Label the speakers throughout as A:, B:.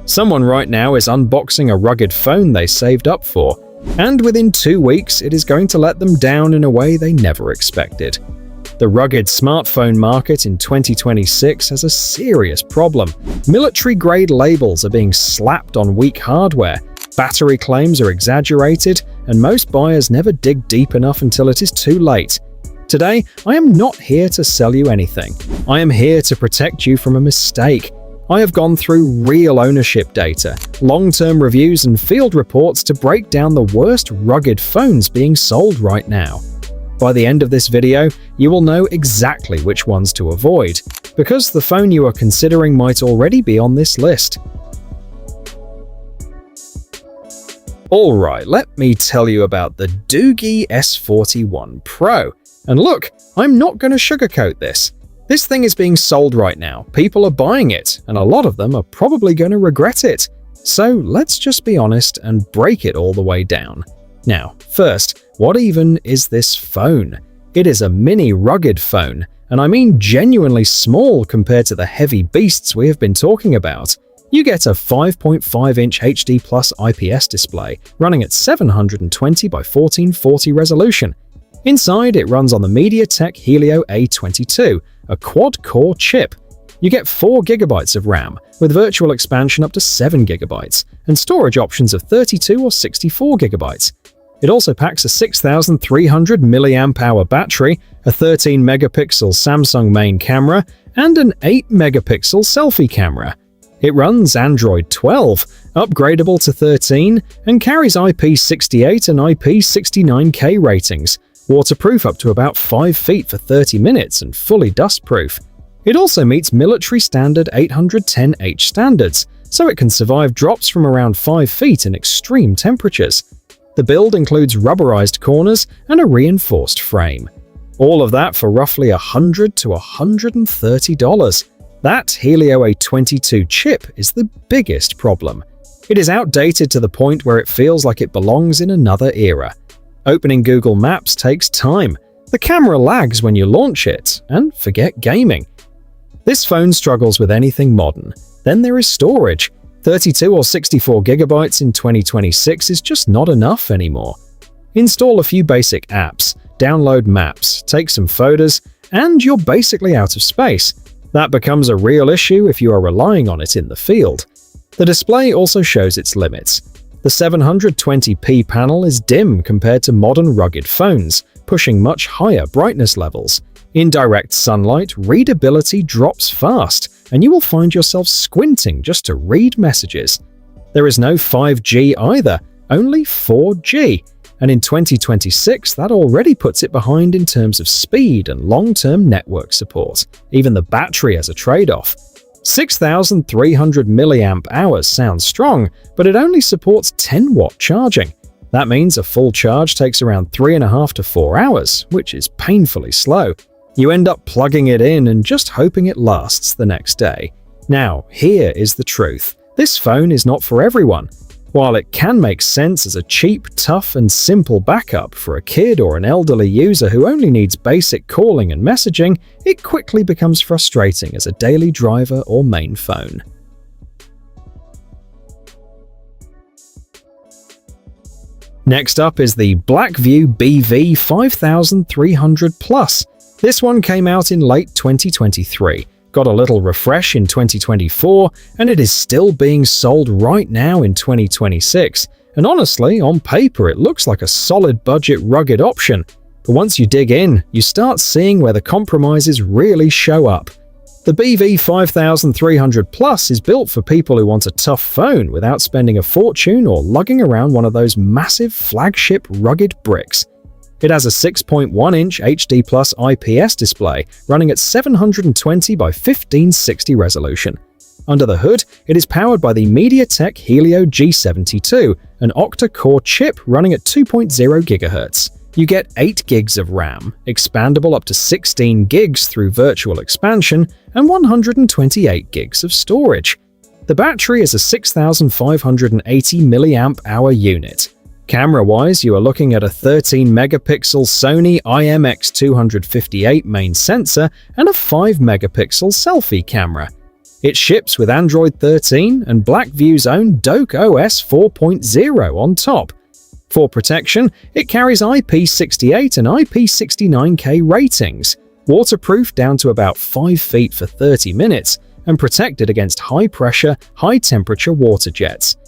A: Someone right now is unboxing a rugged phone they saved up for, and within 2 weeks it is going to let them down in a way they never expected. The rugged smartphone market in 2026 has a serious problem. Military-grade labels are being slapped on weak hardware, battery claims are exaggerated, and most buyers never dig deep enough until it is too late. Today, I am not here to sell you anything. I am here to protect you from a mistake. I have gone through real ownership data, long-term reviews, and field reports to break down the worst rugged phones being sold right now. By the end of this video, you will know exactly which ones to avoid, because the phone you are considering might already be on this list. Alright, let me tell you about the Doogee S41 Pro. And look, I'm not going to sugarcoat this. This thing is being sold right now, people are buying it, and a lot of them are probably going to regret it. So let's just be honest and break it all the way down. Now, first, what even is this phone? It is a mini rugged phone, and I mean genuinely small compared to the heavy beasts we have been talking about. You get a 5.5-inch HD Plus IPS display running at 720 by 1440 resolution. Inside, it runs on the MediaTek Helio A22, a quad-core chip. You get 4 GB of RAM, with virtual expansion up to 7 GB, and storage options of 32 or 64 GB. It also packs a 6,300 mAh battery, a 13-megapixel Samsung main camera, and an 8-megapixel selfie camera. It runs Android 12, upgradable to 13, and carries IP68 and IP69K ratings, waterproof up to about 5 feet for 30 minutes, and fully dustproof. It also meets military standard 810H standards, so it can survive drops from around 5 feet in extreme temperatures. The build includes rubberized corners and a reinforced frame. All of that for roughly $100 to $130. That Helio A22 chip is the biggest problem. It is outdated to the point where it feels like it belongs in another era. Opening Google Maps takes time, the camera lags when you launch it, and forget gaming. This phone struggles with anything modern. Then there is storage. 32 or 64 gigabytes in 2026 is just not enough anymore. Install a few basic apps, download maps, take some photos, and you're basically out of space. That becomes a real issue if you are relying on it in the field. The display also shows its limits. The 720p panel is dim compared to modern rugged phones, pushing much higher brightness levels. In direct sunlight, readability drops fast, and you will find yourself squinting just to read messages. There is no 5G either, only 4G, and in 2026 that already puts it behind in terms of speed and long-term network support. Even the battery has a trade-off. 6,300 mAh sounds strong, but it only supports 10-watt charging. That means a full charge takes around 3.5 to 4 hours, which is painfully slow. You end up plugging it in and just hoping it lasts the next day. Now, here is the truth. This phone is not for everyone. While it can make sense as a cheap, tough, and simple backup for a kid or an elderly user who only needs basic calling and messaging, it quickly becomes frustrating as a daily driver or main phone. Next up is the Blackview BV 5300 Plus. This one came out in late 2023. Got a little refresh in 2024, and it is still being sold right now in 2026. And honestly, on paper it looks like a solid budget rugged option. But once you dig in, you start seeing where the compromises really show up. The BV 5300 Plus is built for people who want a tough phone without spending a fortune or lugging around one of those massive flagship rugged bricks. It has a 6.1-inch HD Plus IPS display running at 720 by 1560 resolution. Under the hood, it is powered by the MediaTek Helio G72, an octa-core chip running at 2.0 GHz. You get 8 gigs of RAM, expandable up to 16 gigs through virtual expansion, and 128 gigs of storage. The battery is a 6,580 mAh unit. Camera-wise, you are looking at a 13-megapixel Sony IMX258 main sensor and a 5-megapixel selfie camera. It ships with Android 13 and Blackview's own Doogee OS 4.0 on top. For protection, it carries IP68 and IP69K ratings, waterproof down to about 5 feet for 30 minutes, and protected against high-pressure, high-temperature water jets.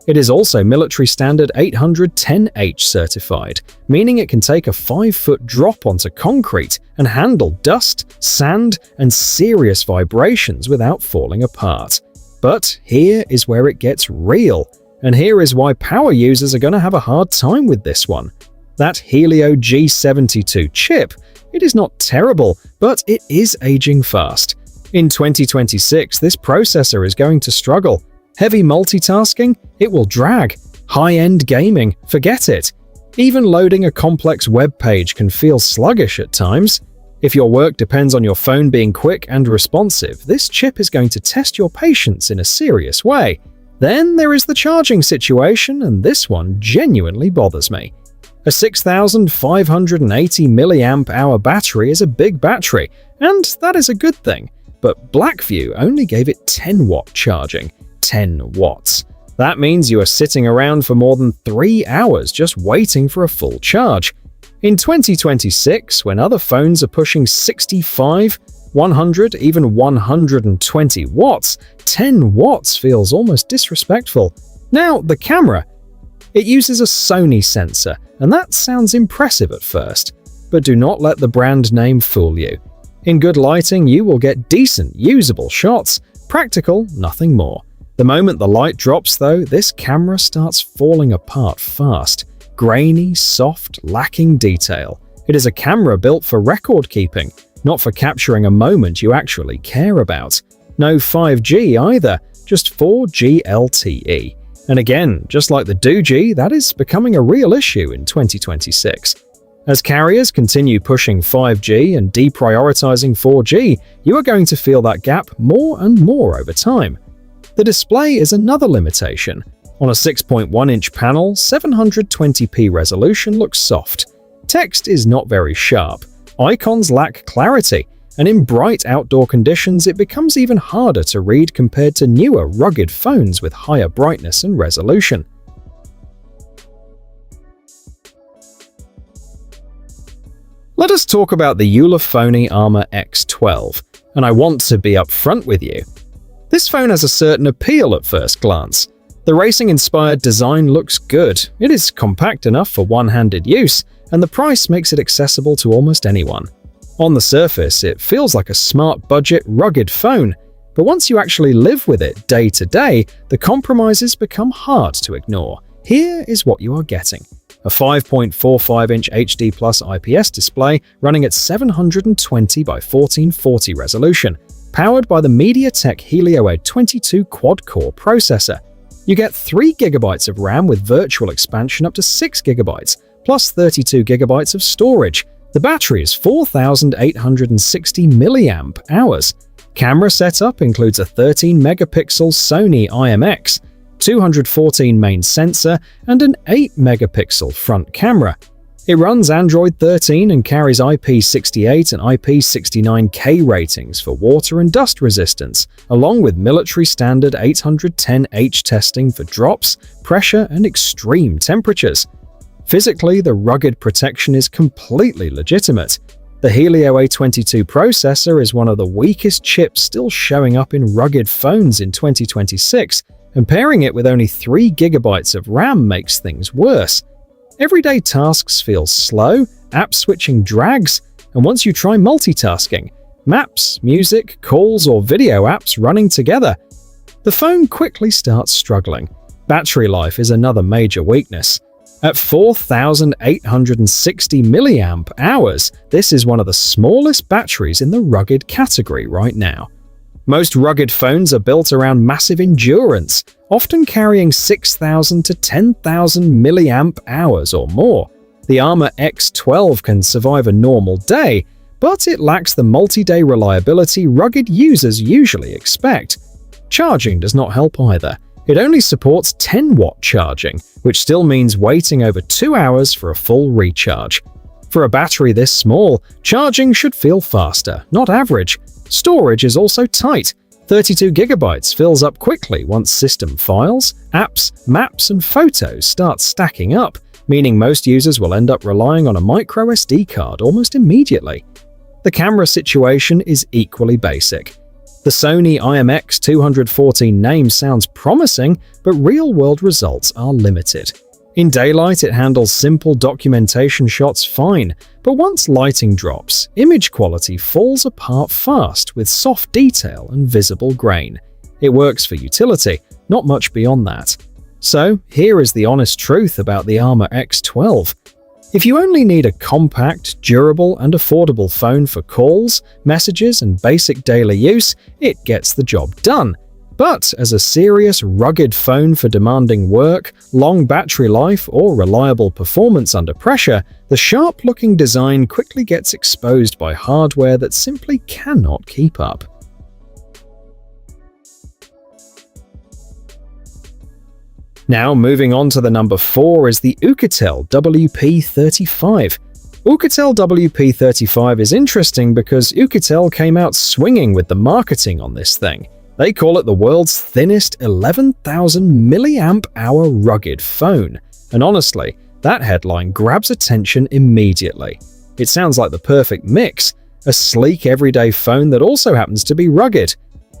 A: It is also military standard 810H certified, meaning it can take a 5-foot drop onto concrete and handle dust, sand, and serious vibrations without falling apart. But here is where it gets real, and here is why power users are going to have a hard time with this one. That Helio G72 chip, it is not terrible, but it is aging fast. In 2026, this processor is going to struggle. Heavy multitasking? It will drag. High-end gaming? Forget it. Even loading a complex web page can feel sluggish at times. If your work depends on your phone being quick and responsive, this chip is going to test your patience in a serious way. Then there is the charging situation, and this one genuinely bothers me. A 6,580 mAh battery is a big battery, and that is a good thing, but Blackview only gave it 10-watt charging. 10 watts. That means you are sitting around for more than 3 hours just waiting for a full charge. In 2026, when other phones are pushing 65, 100, even 120 watts, 10 watts feels almost disrespectful. Now, the camera. It uses a Sony sensor, and that sounds impressive at first. But do not let the brand name fool you. In good lighting, you will get decent, usable shots. Practical, nothing more. The moment the light drops, though, this camera starts falling apart fast. Grainy, soft, lacking detail. It is a camera built for record keeping, not for capturing a moment you actually care about. No 5G either, just 4G LTE. And again, just like the Doogee, that is becoming a real issue in 2026. As carriers continue pushing 5G and deprioritizing 4G, you are going to feel that gap more and more over time. The display is another limitation. On a 6.1-inch panel, 720p resolution looks soft. Text is not very sharp. Icons lack clarity, and in bright outdoor conditions it becomes even harder to read compared to newer, rugged phones with higher brightness and resolution. Let us talk about the Ulefone Armor X12, and I want to be upfront with you. This phone has a certain appeal at first glance. The racing-inspired design looks good, it is compact enough for one-handed use, and the price makes it accessible to almost anyone. On the surface, it feels like a smart budget, rugged phone, but once you actually live with it day to day, the compromises become hard to ignore. Here is what you are getting. A 5.45-inch HD Plus IPS display running at 720 by 1440 resolution, powered by the MediaTek Helio A22 quad-core processor. You get 3 GB of RAM with virtual expansion up to 6 GB, plus 32 GB of storage. The battery is 4,860 mAh. Camera setup includes a 13-megapixel Sony IMX, 214 main sensor, and an 8-megapixel front camera. It runs Android 13 and carries IP68 and IP69K ratings for water and dust resistance, along with military standard 810H testing for drops, pressure, and extreme temperatures. Physically, the rugged protection is completely legitimate. The Helio A22 processor is one of the weakest chips still showing up in rugged phones in 2026, and pairing it with only 3 GB of RAM makes things worse. Everyday tasks feel slow, app switching drags, and once you try multitasking, maps, music, calls, or video apps running together, the phone quickly starts struggling. Battery life is another major weakness. At 4,860 mAh, this is one of the smallest batteries in the rugged category right now. Most rugged phones are built around massive endurance, often carrying 6,000 to 10,000 mAh or more. The Armor X12 can survive a normal day, but it lacks the multi-day reliability rugged users usually expect. Charging does not help either. It only supports 10-watt charging, which still means waiting over 2 hours for a full recharge. For a battery this small, charging should feel faster, not average. Storage is also tight, 32GB fills up quickly once system files, apps, maps, and photos start stacking up, meaning most users will end up relying on a microSD card almost immediately. The camera situation is equally basic. The Sony IMX214 name sounds promising, but real-world results are limited. In daylight, it handles simple documentation shots fine, but once lighting drops, image quality falls apart fast with soft detail and visible grain. It works for utility, not much beyond that. So, here is the honest truth about the Armor X12. If you only need a compact, durable, and affordable phone for calls, messages, and basic daily use, it gets the job done. But as a serious, rugged phone for demanding work, long battery life, or reliable performance under pressure, the sharp-looking design quickly gets exposed by hardware that simply cannot keep up. Now, moving on to the number 4 is the OUKITEL WP35. OUKITEL WP35 is interesting because OUKITEL came out swinging with the marketing on this thing. They call it the world's thinnest 11,000 mAh rugged phone. And honestly, that headline grabs attention immediately. It sounds like the perfect mix, a sleek everyday phone that also happens to be rugged.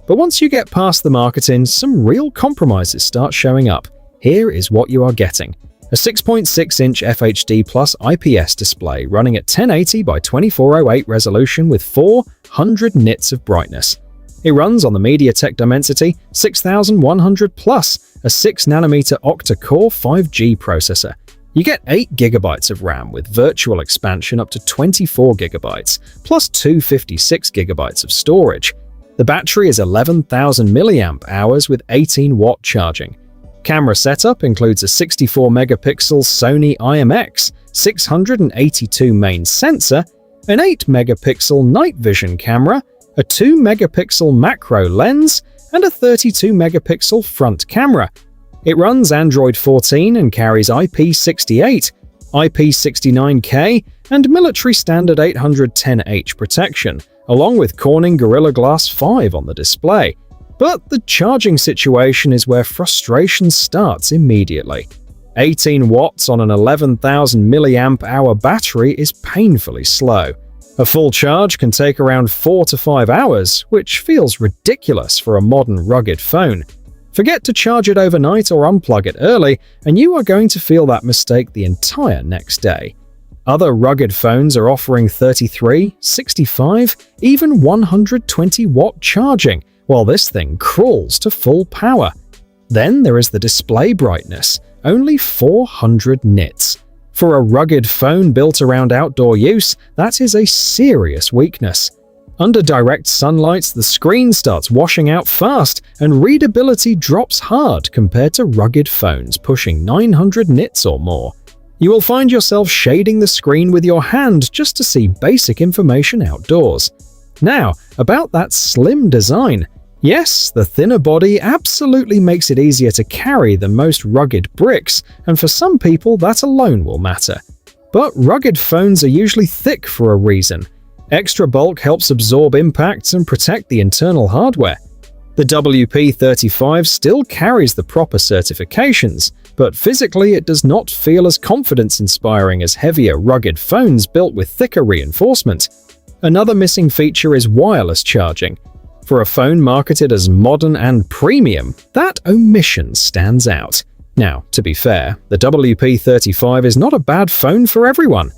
A: But once you get past the marketing, some real compromises start showing up. Here is what you are getting. A 6.6-inch FHD plus IPS display running at 1080 by 2408 resolution with 400 nits of brightness. It runs on the MediaTek Dimensity 6100 Plus, a 6nm octa-core 5G processor. You get 8GB of RAM with virtual expansion up to 24GB, plus 256GB of storage. The battery is 11,000 mAh with 18-watt charging. Camera setup includes a 64-megapixel Sony IMX 682 main sensor, an 8-megapixel night vision camera, a 2-megapixel macro lens, and a 32-megapixel front camera. It runs Android 14 and carries IP68, IP69K, and military standard 810H protection, along with Corning Gorilla Glass 5 on the display. But the charging situation is where frustration starts immediately. 18 watts on an 11,000 mAh battery is painfully slow. A full charge can take around 4 to 5 hours, which feels ridiculous for a modern rugged phone. Forget to charge it overnight or unplug it early, and you are going to feel that mistake the entire next day. Other rugged phones are offering 33, 65, even 120-watt charging, while this thing crawls to full power. Then there is the display brightness, only 400 nits. For a rugged phone built around outdoor use, that is a serious weakness. Under direct sunlight, the screen starts washing out fast, and readability drops hard compared to rugged phones pushing 900 nits or more. You will find yourself shading the screen with your hand just to see basic information outdoors. Now, about that slim design. Yes, the thinner body absolutely makes it easier to carry than most rugged bricks, and for some people that alone will matter. But rugged phones are usually thick for a reason. Extra bulk helps absorb impacts and protect the internal hardware. The WP35 still carries the proper certifications, but physically it does not feel as confidence-inspiring as heavier, rugged phones built with thicker reinforcement. Another missing feature is wireless charging. For a phone marketed as modern and premium, that omission stands out. Now, to be fair, the WP35 is not a bad phone for everyone.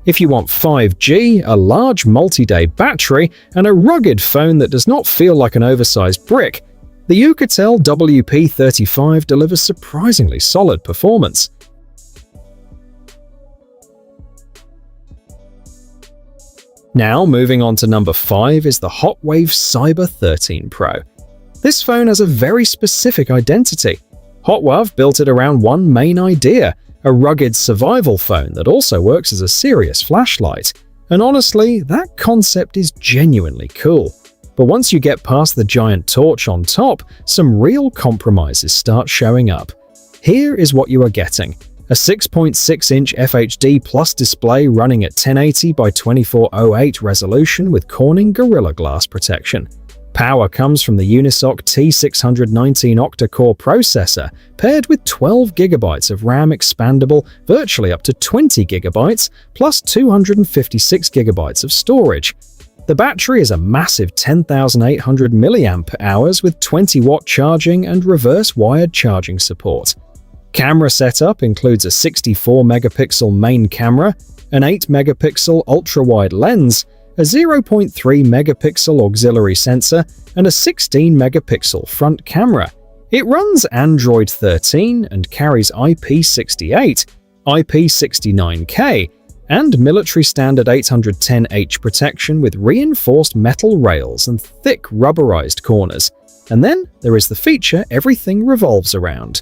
A: If you want 5G, a large multi-day battery, and a rugged phone that does not feel like an oversized brick, the OUKITEL WP35 delivers surprisingly solid performance. Now, moving on to number 5 is the Hotwav Cyber 13 Pro. This phone has a very specific identity. Hotwav built it around one main idea, a rugged survival phone that also works as a serious flashlight. And honestly, that concept is genuinely cool. But once you get past the giant torch on top, some real compromises start showing up. Here is what you are getting. A 6.6-inch FHD Plus display running at 1080 by 2408 resolution with Corning Gorilla Glass protection. Power comes from the Unisoc T619 octa-core processor, paired with 12 GB of RAM expandable, virtually up to 20 GB, plus 256 GB of storage. The battery is a massive 10,800 mAh with 20-watt charging and reverse-wired charging support. Camera setup includes a 64-megapixel main camera, an 8-megapixel ultra-wide lens, a 0.3-megapixel auxiliary sensor, and a 16-megapixel front camera. It runs Android 13 and carries IP68, IP69K, and military standard 810H protection with reinforced metal rails and thick rubberized corners. And then there is the feature everything revolves around: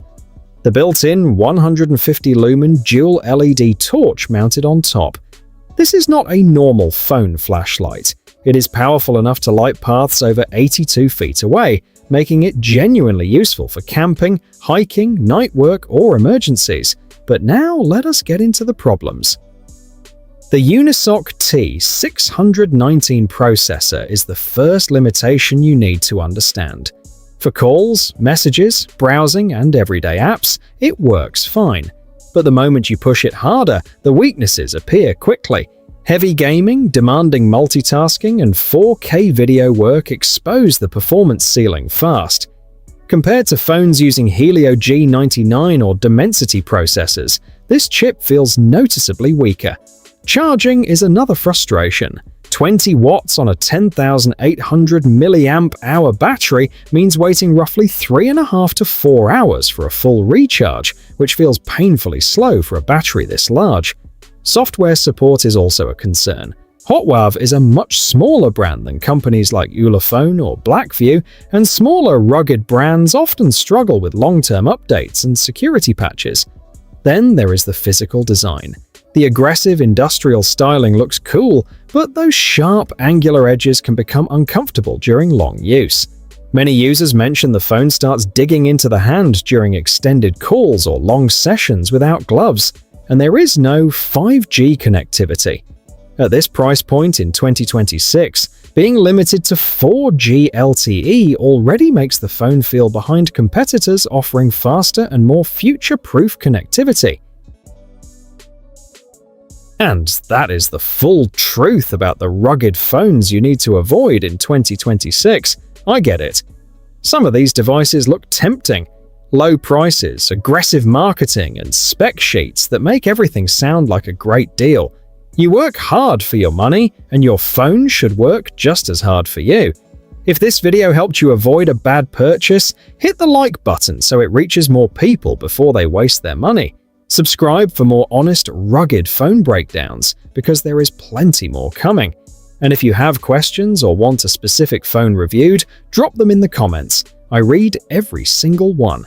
A: the built-in 150-lumen dual LED torch mounted on top. This is not a normal phone flashlight. It is powerful enough to light paths over 82 feet away, making it genuinely useful for camping, hiking, night work, or emergencies. But now let us get into the problems. The Unisoc T619 processor is the first limitation you need to understand. For calls, messages, browsing, and everyday apps, it works fine. But the moment you push it harder, the weaknesses appear quickly. Heavy gaming, demanding multitasking, and 4K video work expose the performance ceiling fast. Compared to phones using Helio G99 or Dimensity processors, this chip feels noticeably weaker. Charging is another frustration. 20 watts on a 10,800 mAh battery means waiting roughly 3.5 to 4 hours for a full recharge, which feels painfully slow for a battery this large. Software support is also a concern. Hotwav is a much smaller brand than companies like Ulefone or Blackview, and smaller, rugged brands often struggle with long-term updates and security patches. Then there is the physical design. The aggressive industrial styling looks cool, but those sharp, angular edges can become uncomfortable during long use. Many users mention the phone starts digging into the hand during extended calls or long sessions without gloves, and there is no 5G connectivity. At this price point in 2026, being limited to 4G LTE already makes the phone feel behind competitors offering faster and more future-proof connectivity. And that is the full truth about the rugged phones you need to avoid in 2026. I get it. Some of these devices look tempting. Low prices, aggressive marketing, and spec sheets that make everything sound like a great deal. You work hard for your money, and your phone should work just as hard for you. If this video helped you avoid a bad purchase, hit the like button so it reaches more people before they waste their money. Subscribe for more honest, rugged phone breakdowns, because there is plenty more coming. And if you have questions or want a specific phone reviewed, drop them in the comments. I read every single one.